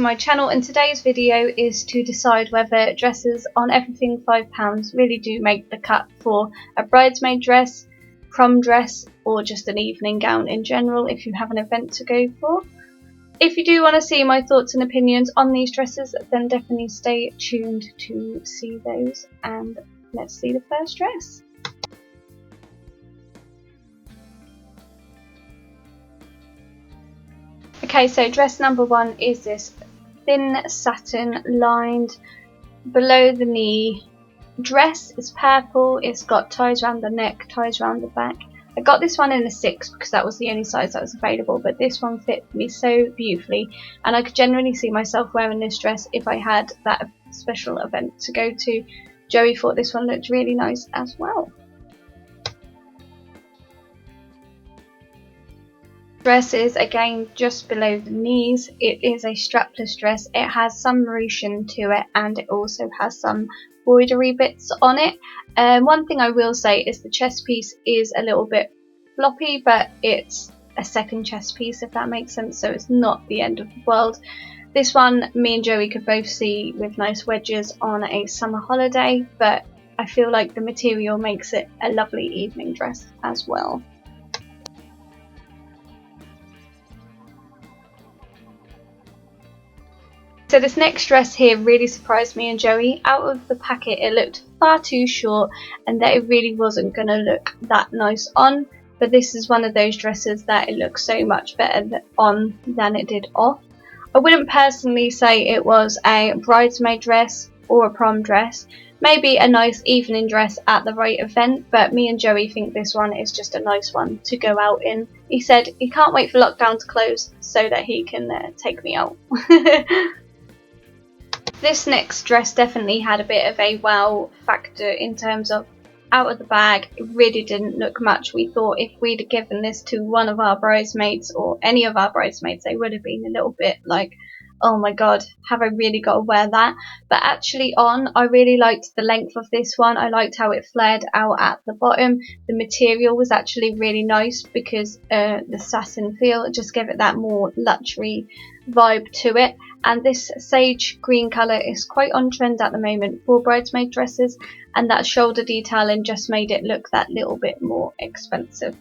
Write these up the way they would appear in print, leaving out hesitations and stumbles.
my channel, and today's video is to decide whether dresses on Everything5Pounds really do make the cut for a bridesmaid dress, prom dress, or just an evening gown in general if you have an event to go for. If you do want to see my thoughts and opinions on these dresses, then definitely stay tuned to see those, and let's see the first dress. Okay, so dress number one is this thin satin lined below the knee dress. It's purple, it's got ties around the neck, ties around the back. I got this one in a 6 because that was the only size that was available, but this one fit me so beautifully, and I could generally see myself wearing this dress if I had that special event to go to. Joey thought this one looked really nice as well. Dress is again just below the knees. It is a strapless dress. It has some ruching to it, and it also has some embroidery bits on it. One thing I will say is the chest piece is a little bit floppy, but it's a second chest piece, if that makes sense, so it's not the end of the world. This one me and Joey could both see with nice wedges on a summer holiday, but I feel like the material makes it a lovely evening dress as well. So this next dress here really surprised me and Joey. Out of the packet it looked far too short and that it really wasn't going to look that nice on, but this is one of those dresses that it looks so much better on than it did off. I wouldn't personally say it was a bridesmaid dress or a prom dress, maybe a nice evening dress at the right event, but me and Joey think this one is just a nice one to go out in. He said he can't wait for lockdown to close so that he can take me out. This next dress definitely had a bit of a wow factor in terms of out of the bag. It really didn't look much. We thought if we'd given this to one of our bridesmaids or any of our bridesmaids, they would have been a little bit like, oh my god, have I really got to wear that? But actually on, I really liked the length of this one. I liked how it flared out at the bottom. The material was actually really nice because the satin feel just gave it that more luxury vibe to it. And this sage green colour is quite on trend at the moment for bridesmaid dresses, and that shoulder detailing just made it look that little bit more expensive.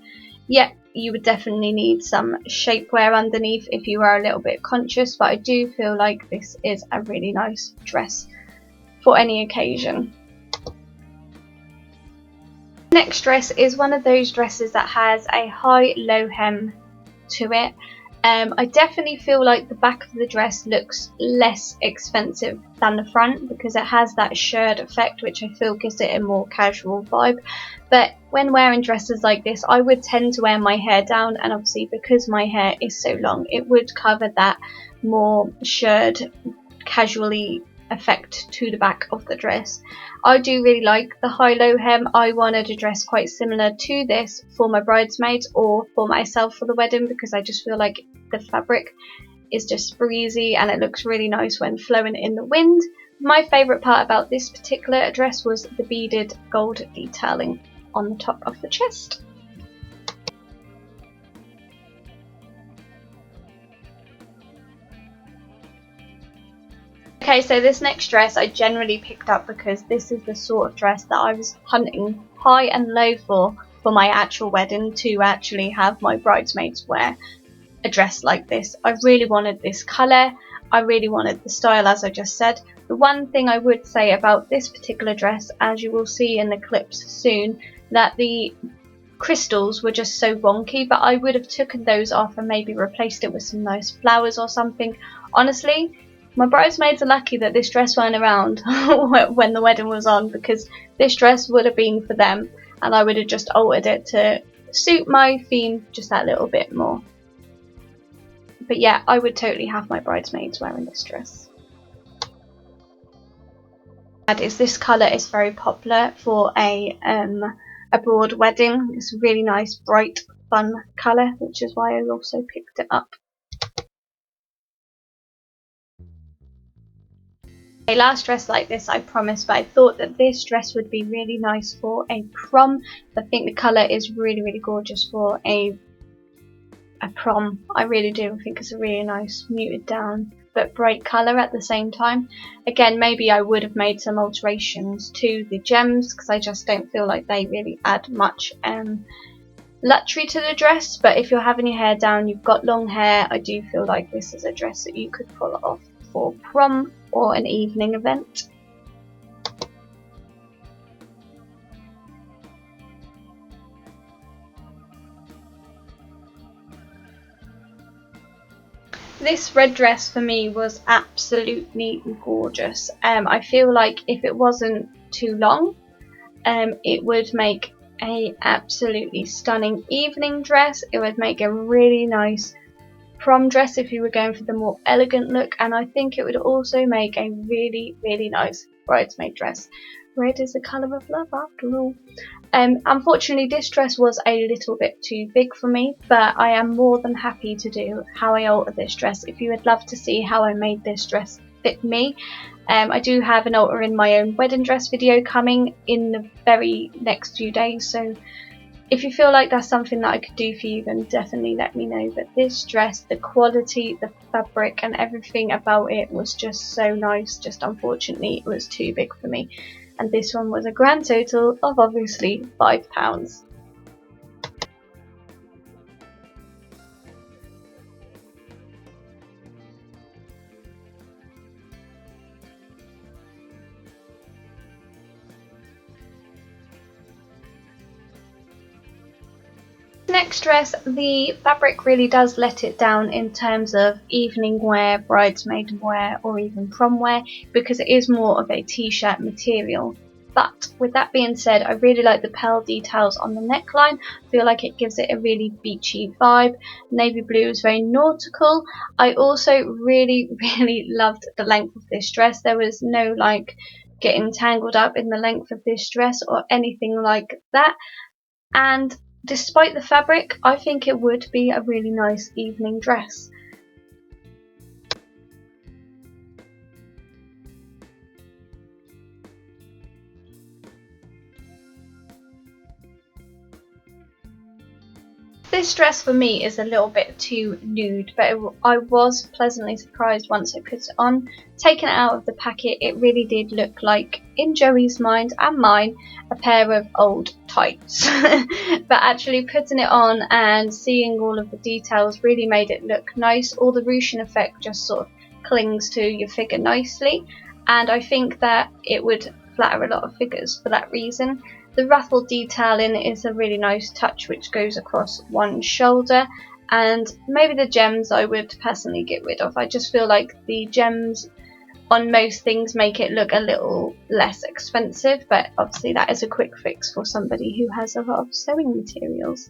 Yet you would definitely need some shapewear underneath if you are a little bit conscious, but I do feel like this is a really nice dress for any occasion. Next dress is one of those dresses that has a high low hem to it. I definitely feel like the back of the dress looks less expensive than the front because it has that shirred effect, which I feel gives it a more casual vibe. But when wearing dresses like this, I would tend to wear my hair down, and obviously because my hair is so long, it would cover that more shirred, casually effect to the back of the dress. I do really like the high-low hem. I wanted a dress quite similar to this for my bridesmaids or for myself for the wedding because I just feel like the fabric is just breezy and it looks really nice when flowing in the wind. My favourite part about this particular dress was the beaded gold detailing on the top of the chest. Okay, so this next dress I generally picked up because this is the sort of dress that I was hunting high and low for my actual wedding, to actually have my bridesmaids wear a dress like this. I really wanted this colour, I really wanted the style, as I just said. The one thing I would say about this particular dress, as you will see in the clips soon, that the crystals were just so wonky, but I would have taken those off and maybe replaced it with some nice flowers or something. Honestly, my bridesmaids are lucky that this dress weren't around when the wedding was on, because this dress would have been for them and I would have just altered it to suit my theme just that little bit more. But yeah, I would totally have my bridesmaids wearing this dress. This colour is very popular for a broad wedding. It's a really nice, bright, fun colour, which is why I also picked it up. A last dress like this, I promise, but I thought that this dress would be really nice for a prom. I think the colour is really, really gorgeous for a prom. I really do. I think it's a really nice muted down but bright colour at the same time. Again, maybe I would have made some alterations to the gems because I just don't feel like they really add much luxury to the dress. But if you're having your hair down, you've got long hair, I do feel like this is a dress that you could pull off for prom or an evening event. This red dress for me was absolutely gorgeous. I feel like if it wasn't too long, it would make a absolutely stunning evening dress. It would make a really nice prom dress if you were going for the more elegant look, and I think it would also make a really, really nice bridesmaid dress. Red is the colour of love after all. Unfortunately, this dress was a little bit too big for me, but I am more than happy to do how I alter this dress. If you would love to see how I made this dress fit me, I do have an alter in my own wedding dress video coming in the very next few days, so if you feel like that's something that I could do for you, then definitely let me know. But this dress, the quality, the fabric and everything about it was just so nice. Just unfortunately it was too big for me, and this one was a grand total of obviously £5. Next dress, the fabric really does let it down in terms of evening wear, bridesmaid wear or even prom wear, because it is more of a t-shirt material. But with that being said, I really like the pearl details on the neckline. I feel like it gives it a really beachy vibe. Navy blue is very nautical. I also really loved the length of this dress. There was no like getting tangled up in the length of this dress or anything like that. And despite the fabric, I think it would be a really nice evening dress. This dress for me is a little bit too nude, but I was pleasantly surprised once I put it on. Taking it out of the packet, it really did look like, in Joey's mind and mine, a pair of old tights. But actually putting it on and seeing all of the details really made it look nice. All the ruching effect just sort of clings to your figure nicely, and I think that it would flatter a lot of figures for that reason. The ruffle detailing is a really nice touch which goes across one shoulder, and maybe the gems I would personally get rid of. I just feel like the gems on most things make it look a little less expensive, but obviously that is a quick fix for somebody who has a lot of sewing materials.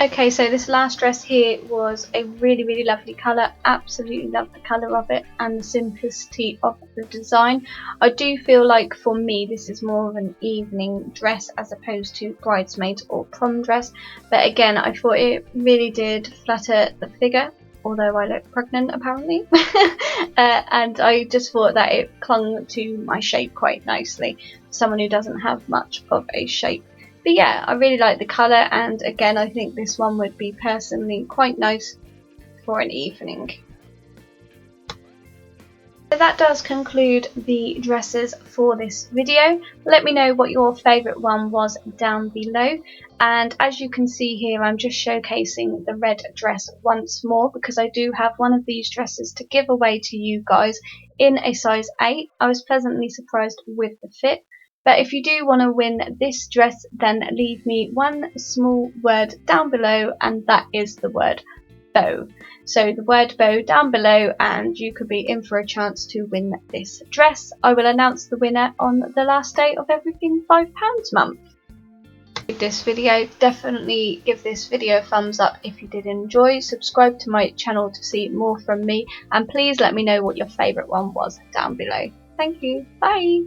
Okay, so this last dress here was a really lovely colour. Absolutely love the colour of it and the simplicity of the design. I do feel like for me this is more of an evening dress as opposed to bridesmaid or prom dress, but again I thought it really did flatter the figure, although I look pregnant apparently. And I just thought that it clung to my shape quite nicely, someone who doesn't have much of a shape. But yeah, I really like the colour, and again I think this one would be personally quite nice for an evening. So that does conclude the dresses for this video. Let me know what your favourite one was down below, and as you can see here I'm just showcasing the red dress once more because I do have one of these dresses to give away to you guys in a size 8. I was pleasantly surprised with the fit. But if you do want to win this dress, then leave me one small word down below, and that is the word bow. So the word bow down below, and you could be in for a chance to win this dress. I will announce the winner on the last day of Everything5Pounds month. This video, definitely give this video a thumbs up if you did enjoy. Subscribe to my channel to see more from me, and please let me know what your favourite one was down below. Thank you. Bye.